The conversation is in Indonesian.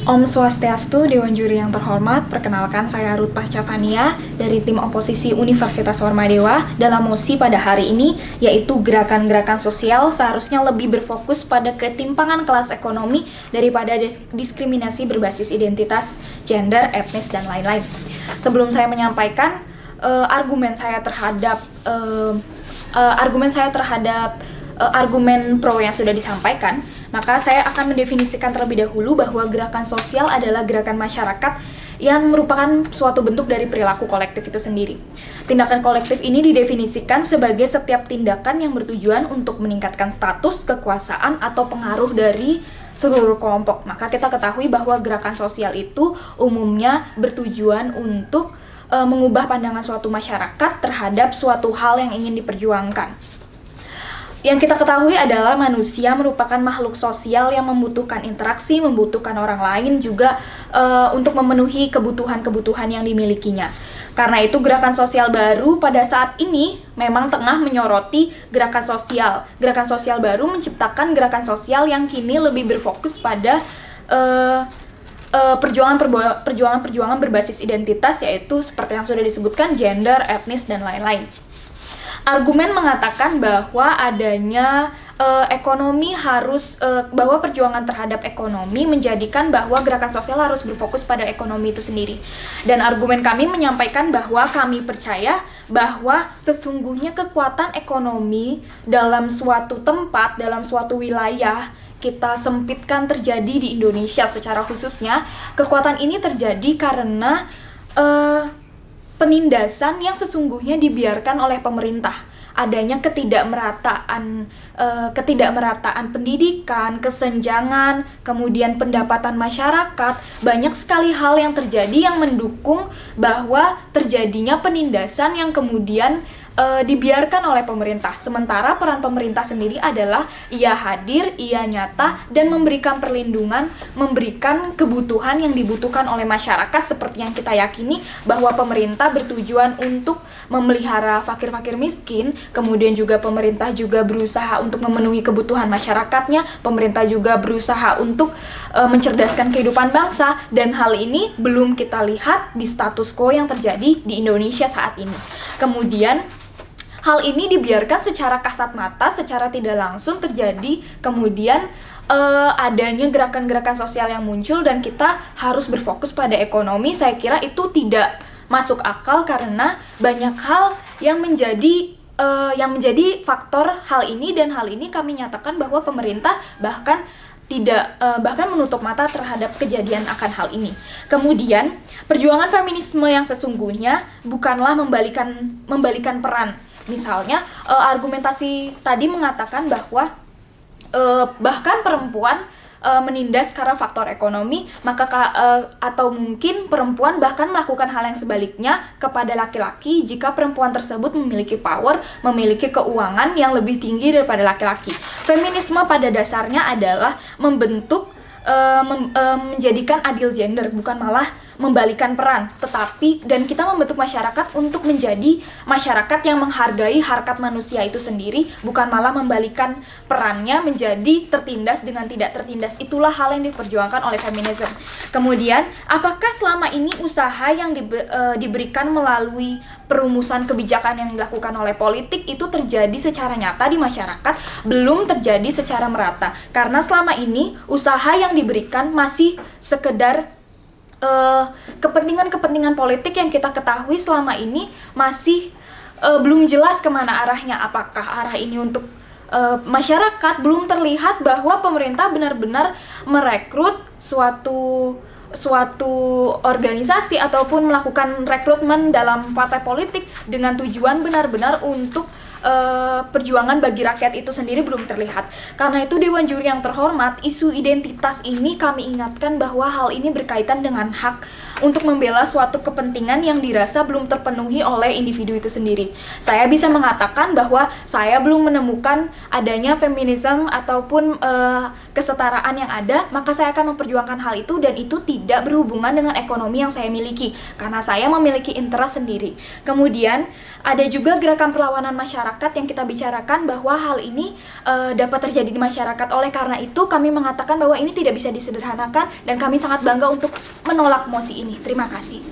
Om Swastiastu, Dewan Juri yang terhormat, perkenalkan saya Ruth Pascavania dari tim oposisi Universitas Warmadewa dalam mosi pada hari ini, yaitu gerakan-gerakan sosial seharusnya lebih berfokus pada ketimpangan kelas ekonomi daripada diskriminasi berbasis identitas, gender, etnis, dan lain-lain. Sebelum saya menyampaikan argumen saya terhadap argumen pro yang sudah disampaikan, maka saya akan mendefinisikan terlebih dahulu bahwa gerakan sosial adalah gerakan masyarakat yang merupakan suatu bentuk dari perilaku kolektif itu sendiri. Tindakan kolektif ini didefinisikan sebagai setiap tindakan yang bertujuan untuk meningkatkan status, kekuasaan, atau pengaruh dari seluruh kelompok. Maka kita ketahui bahwa gerakan sosial itu umumnya bertujuan untuk mengubah pandangan suatu masyarakat terhadap suatu hal yang ingin diperjuangkan. Yang kita ketahui adalah manusia merupakan makhluk sosial yang membutuhkan interaksi, membutuhkan orang lain juga untuk memenuhi kebutuhan-kebutuhan yang dimilikinya. Karena itu gerakan sosial baru pada saat ini memang tengah menyoroti gerakan sosial. Gerakan sosial baru menciptakan gerakan sosial yang kini lebih berfokus pada perjuangan berbasis identitas, yaitu seperti yang sudah disebutkan gender, etnis, dan lain-lain. Argumen mengatakan bahwa adanya bahwa perjuangan terhadap ekonomi menjadikan bahwa gerakan sosial harus berfokus pada ekonomi itu sendiri. Dan argumen kami menyampaikan bahwa kami percaya bahwa sesungguhnya kekuatan ekonomi dalam suatu tempat, dalam suatu wilayah, kita sempitkan terjadi di Indonesia secara khususnya, kekuatan ini terjadi karena penindasan yang sesungguhnya dibiarkan oleh pemerintah. Adanya ketidakmerataan pendidikan, kesenjangan, kemudian pendapatan masyarakat, banyak sekali hal yang terjadi yang mendukung bahwa terjadinya penindasan yang kemudian dibiarkan oleh pemerintah. Sementara peran pemerintah sendiri adalah ia hadir, ia nyata, dan memberikan perlindungan, memberikan kebutuhan yang dibutuhkan oleh masyarakat, seperti yang kita yakini bahwa pemerintah bertujuan untuk memelihara fakir-fakir miskin, kemudian juga pemerintah juga berusaha untuk memenuhi kebutuhan masyarakatnya, pemerintah juga berusaha untuk mencerdaskan kehidupan bangsa, dan hal ini belum kita lihat di status quo yang terjadi di Indonesia saat ini. Kemudian hal ini dibiarkan secara kasat mata, secara tidak langsung terjadi, kemudian adanya gerakan-gerakan sosial yang muncul dan kita harus berfokus pada ekonomi. Saya kira itu tidak masuk akal karena banyak hal yang menjadi faktor hal ini, dan hal ini kami nyatakan bahwa pemerintah bahkan menutup mata terhadap kejadian akan hal ini. Kemudian perjuangan feminisme yang sesungguhnya bukanlah membalikan peran. Misalnya argumentasi tadi mengatakan bahwa bahkan perempuan menindas karena faktor ekonomi, atau mungkin perempuan bahkan melakukan hal yang sebaliknya kepada laki-laki jika perempuan tersebut memiliki power, memiliki keuangan yang lebih tinggi daripada laki-laki. Feminisme pada dasarnya adalah menjadikan adil gender, bukan malah membalikan peran, dan kita membentuk masyarakat untuk menjadi masyarakat yang menghargai harkat manusia itu sendiri, bukan malah membalikan perannya menjadi tertindas dengan tidak tertindas. Itulah hal yang diperjuangkan oleh feminisme. Kemudian, apakah selama ini usaha yang diberikan melalui perumusan kebijakan yang dilakukan oleh politik itu terjadi secara nyata di masyarakat? Belum terjadi secara merata, karena selama ini usaha yang diberikan masih sekedar kepentingan-kepentingan politik yang kita ketahui selama ini masih belum jelas kemana arahnya. Apakah arah ini untuk masyarakat? Belum terlihat bahwa pemerintah benar-benar merekrut suatu organisasi ataupun melakukan rekrutmen dalam partai politik dengan tujuan benar-benar untuk perjuangan bagi rakyat itu sendiri belum terlihat. Karena itu Dewan Juri yang terhormat, isu identitas ini kami ingatkan bahwa hal ini berkaitan dengan hak untuk membela suatu kepentingan yang dirasa belum terpenuhi oleh individu itu sendiri. Saya bisa mengatakan bahwa saya belum menemukan adanya feminisme ataupun kesetaraan yang ada, maka saya akan memperjuangkan hal itu, dan itu tidak berhubungan dengan ekonomi yang saya miliki, karena saya memiliki interest sendiri. Kemudian ada juga gerakan perlawanan masyarakat masyarakat yang kita bicarakan bahwa hal ini dapat terjadi di masyarakat. Oleh karena itu kami mengatakan bahwa ini tidak bisa disederhanakan dan kami sangat bangga untuk menolak mosi ini. Terima kasih.